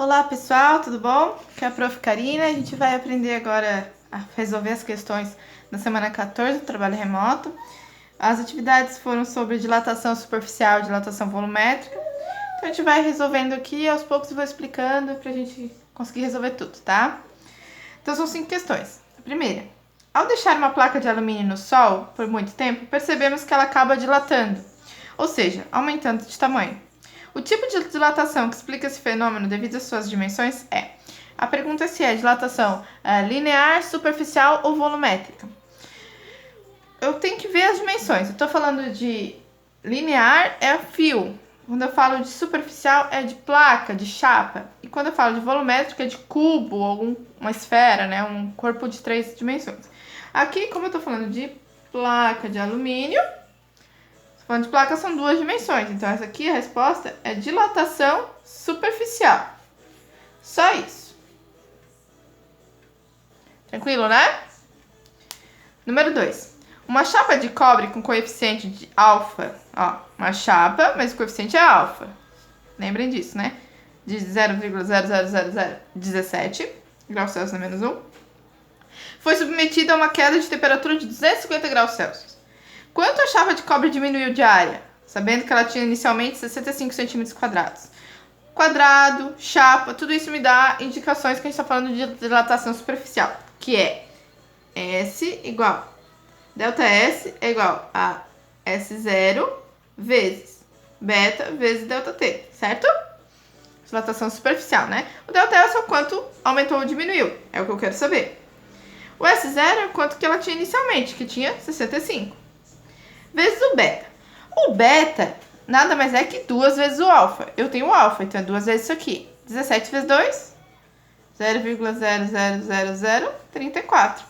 Olá pessoal, tudo bom? Aqui é a Prof. Karina. A gente vai aprender agora a resolver as questões da semana 14 do trabalho remoto. As atividades foram sobre dilatação superficial e dilatação volumétrica. Então a gente vai resolvendo aqui, aos poucos eu vou explicando pra gente conseguir resolver tudo, tá? Então são 5 questões. A primeira: ao deixar uma placa de alumínio no sol por muito tempo, percebemos que ela acaba dilatando, ou seja, aumentando de tamanho. O tipo de dilatação que explica esse fenômeno devido às suas dimensões é... A pergunta é se é dilatação linear, superficial ou volumétrica. Eu tenho que ver as dimensões. Eu estou falando de linear é fio. Quando eu falo de superficial é de placa, de chapa. E quando eu falo de volumétrica é de cubo, ou uma esfera, né? Um corpo de 3 dimensões. Aqui, como eu estou falando de placa de alumínio... Falando de placa, são 2 dimensões. Então, essa aqui, a resposta é dilatação superficial. Só isso. Tranquilo, né? Número 2. Uma chapa de cobre com coeficiente de alfa. Ó, uma chapa, mas o coeficiente é alfa. Lembrem disso, né? De 0,00017 graus Celsius a menos 1. Foi submetida a uma queda de temperatura de 250 graus Celsius. Quanto a chapa de cobre diminuiu de área? Sabendo que ela tinha inicialmente 65 centímetros quadrados. Quadrado, chapa, tudo isso me dá indicações que a gente está falando de dilatação superficial. Que é S igual, delta S é igual a S0 vezes beta vezes delta T, certo? Dilatação superficial, né? O delta S é o quanto aumentou ou diminuiu, é o que eu quero saber. O S0 é o quanto que ela tinha inicialmente, que tinha 65. Vezes o beta. O beta nada mais é que 2 vezes o alfa. Eu tenho o alfa, então é 2 vezes isso aqui. 17 vezes 2, 0,000034.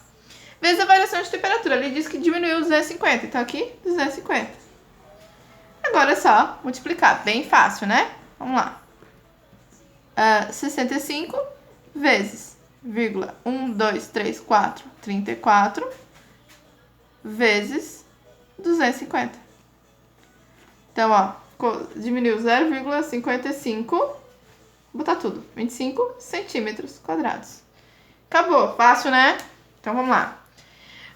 Vezes a variação de temperatura. Ali diz que diminuiu 250, então aqui 250. Agora é só multiplicar. Bem fácil, né? Vamos lá. 65 vezes 1, 2, 3, 4, 34 vezes 250. Então, ó, diminuiu 0,55, vou botar tudo, 25 centímetros quadrados. Acabou, fácil, né? Então, vamos lá.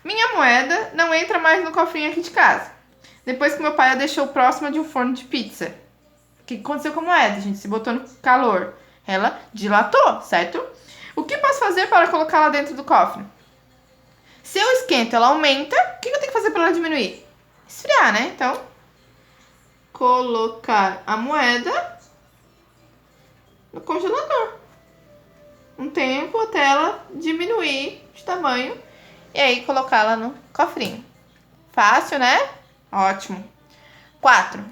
Minha moeda não entra mais no cofrinho aqui de casa. Depois que meu pai a deixou próxima de um forno de pizza. O que aconteceu com a moeda, gente? Se botou no calor. Ela dilatou, certo? O que posso fazer para colocá-la dentro do cofre? Se eu esquento, ela aumenta. O que eu tenho que fazer para ela diminuir? Esfriar, né? Então, colocar a moeda no congelador. Um tempo até ela diminuir de tamanho. E aí, colocá-la no cofrinho. Fácil, né? Ótimo. 4.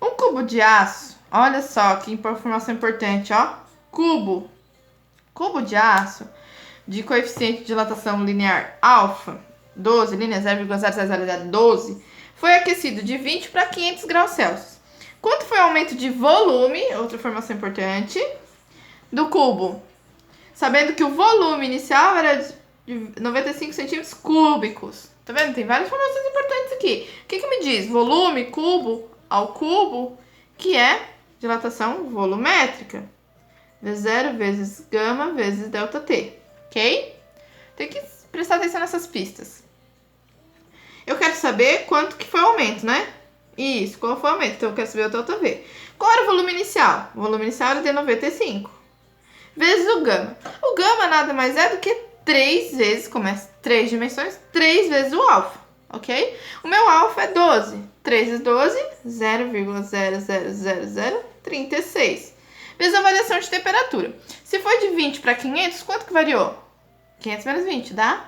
Um cubo de aço. Olha só que informação importante, ó. Cubo de aço de coeficiente de dilatação linear alfa, 12, linha 0,00012, foi aquecido de 20 para 500 graus Celsius. Quanto foi o aumento de volume, outra informação importante, do cubo? Sabendo que o volume inicial era de 95 centímetros cúbicos. Tá vendo? Tem várias informações importantes aqui. O que me diz? Volume, cubo ao cubo, que é dilatação volumétrica. V0 vezes gama vezes delta T. Ok? Tem que prestar atenção nessas pistas. Eu quero saber quanto que foi o aumento, né? Isso, qual foi o aumento? Então eu quero saber o delta V. Qual era o volume inicial? O volume inicial era de 95. Vezes o gama. O gama nada mais é do que 3 vezes, como é 3 dimensões, 3 vezes o alfa, ok? O meu alfa é 12. 3 vezes 12, 0,00036. Vezes a variação de temperatura. Se foi de 20 para 500, quanto que variou? 500 menos 20 dá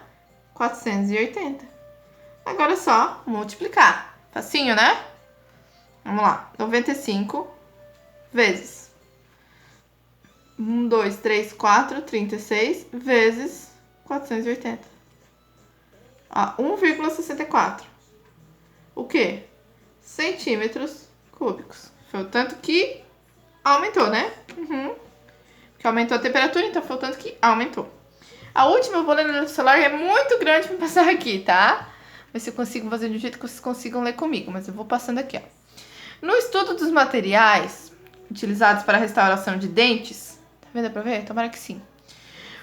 480. Agora é só multiplicar. Facinho, né? Vamos lá. 95 vezes 1, 2, 3, 4, 36 vezes 480. Ó, 1,64. O quê? Centímetros cúbicos. Foi o tanto que aumentou, né? Porque aumentou a temperatura, então foi o tanto que aumentou. A última eu vou ler no celular, é muito grande para passar aqui, tá? Ver se eu consigo fazer do jeito que vocês consigam ler comigo, mas eu vou passando aqui, ó. No estudo dos materiais utilizados para a restauração de dentes, Vai dar pra ver? Tomara que sim.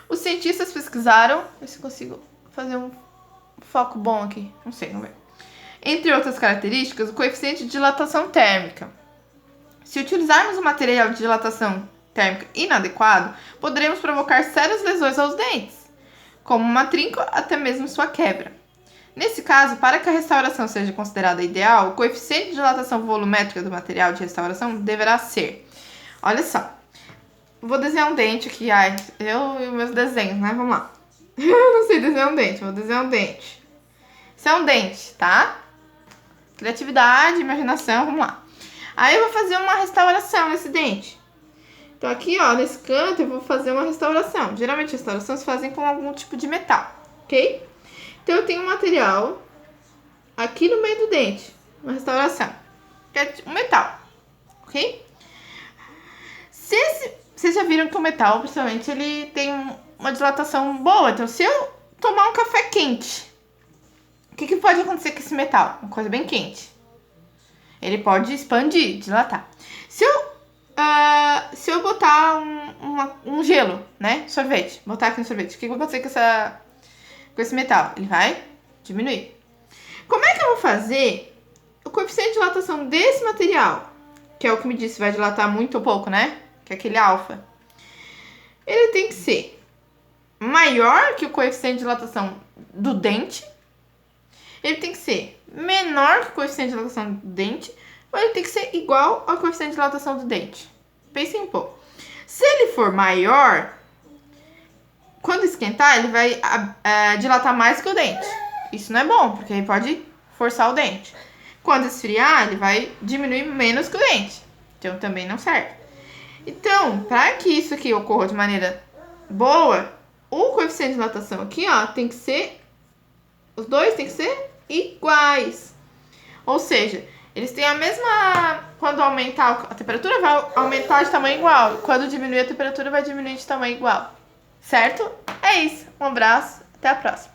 Os cientistas pesquisaram... Ver se eu consigo fazer um foco bom aqui. Não sei, vamos ver. Entre outras características, o coeficiente de dilatação térmica. Se utilizarmos um material de dilatação térmica inadequado, poderemos provocar sérias lesões aos dentes, como uma trinca, até mesmo sua quebra. Nesse caso, para que a restauração seja considerada ideal, o coeficiente de dilatação volumétrica do material de restauração deverá ser... Olha só, vou desenhar um dente aqui, eu e meus desenhos, né? Vamos lá. Eu não sei desenhar um dente, vou desenhar um dente. Isso é um dente, tá? Criatividade, imaginação, vamos lá. Aí eu vou fazer uma restauração nesse dente. Então aqui, ó, nesse canto eu vou fazer uma restauração. Geralmente restaurações se fazem com algum tipo de metal, ok? Então eu tenho um material aqui no meio do dente, uma restauração, que é um metal, ok? Vocês já viram que o metal, principalmente, ele tem uma dilatação boa. Então se eu tomar um café quente, o que pode acontecer com esse metal? Uma coisa bem quente. Ele pode expandir, dilatar. Se eu botar um gelo, né? Sorvete. Botar aqui no sorvete. O que vai acontecer com esse metal? Ele vai diminuir. Como é que eu vou fazer o coeficiente de dilatação desse material? Que é o que me disse, vai dilatar muito ou pouco, né? Que é aquele alfa. Ele tem que ser maior que o coeficiente de dilatação do dente. Ele tem que ser menor que o coeficiente de dilatação do dente, ou ele tem que ser igual ao coeficiente de dilatação do dente. Pensem um pouco. Se ele for maior, quando esquentar, ele vai dilatar mais que o dente. Isso não é bom, porque ele pode forçar o dente. Quando esfriar, ele vai diminuir menos que o dente. Então, também não serve. Então, para que isso aqui ocorra de maneira boa, o coeficiente de dilatação aqui, ó, tem que ser... Os dois tem que ser iguais. Ou seja, eles têm a mesma... Quando aumentar a temperatura, vai aumentar de tamanho igual. Quando diminuir a temperatura, vai diminuir de tamanho igual. Certo? É isso. Um abraço. Até a próxima.